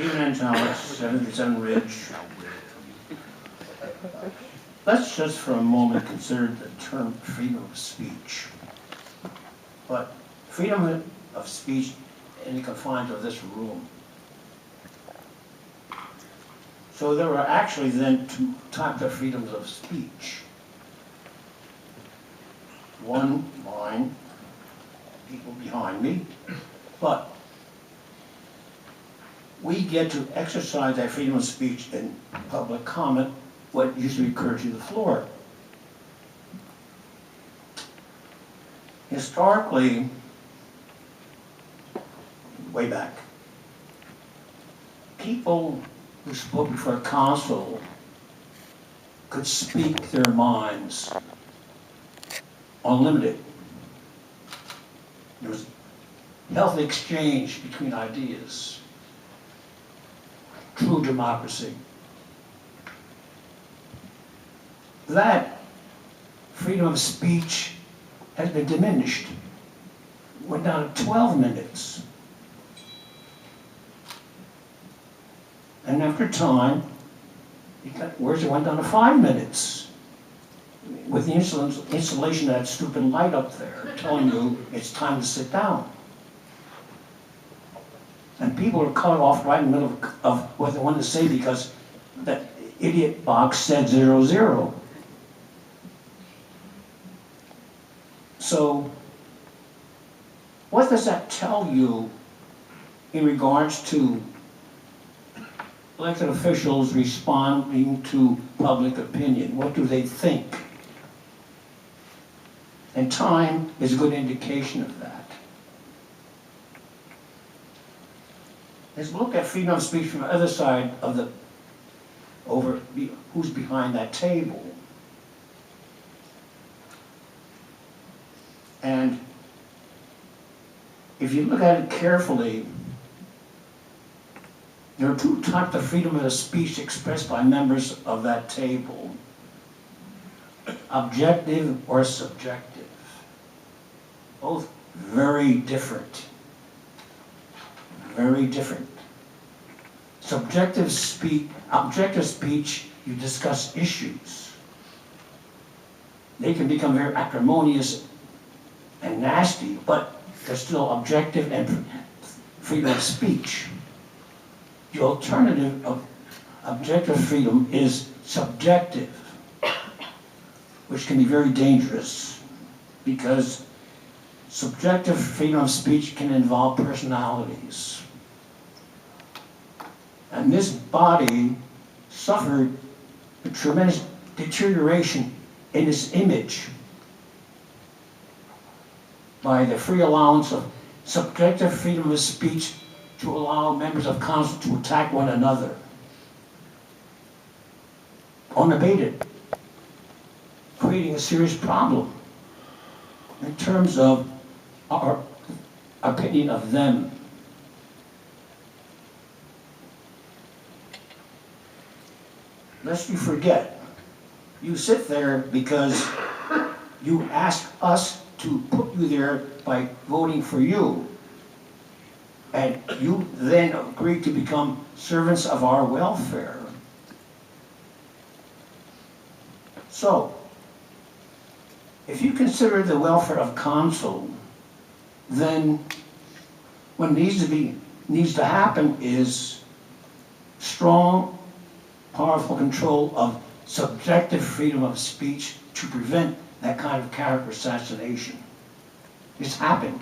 Stephen Antalics, 77 Ridge. Let's just for a moment consider the term freedom of speech. But freedom of speech in the confines of this room. So there are actually then two types of freedoms of speech. One, mine, people behind me, but we get to exercise that freedom of speech in public comment, what usually occurs to the floor. Historically, way back, people who spoke before a council could speak their minds unlimited. There was healthy exchange between ideas, true democracy. That freedom of speech has been diminished. Went down to 12 minutes. And after time, words went down to 5 minutes. With the installation of that stupid light up there telling you it's time to sit down. And people are cut off right in the middle of what they want to say because that idiot box said 00. So, what does that tell you in regards to elected officials responding to public opinion? What do they think? And time is a good indication of that. Let's look at freedom of speech from the other side of the, who's behind that table. And if you look at it carefully, there are two types of freedom of speech expressed by members of that table. Objective or subjective. Both very different. Very different. Objective speech, you discuss issues. They can become very acrimonious and nasty, but they're still objective and freedom of speech. The alternative of objective freedom is subjective, which can be very dangerous because subjective freedom of speech can involve personalities. And this body suffered a tremendous deterioration in its image by the free allowance of subjective freedom of speech to allow members of council to attack one another. Unabated, creating a serious problem in terms of our opinion of them. Lest you forget, you sit there because you ask us to put you there by voting for you. And you then agree to become servants of our welfare. So, if you consider the welfare of council, then what needs to happen is strong, powerful control of subjective freedom of speech to prevent that kind of character assassination. It's happened.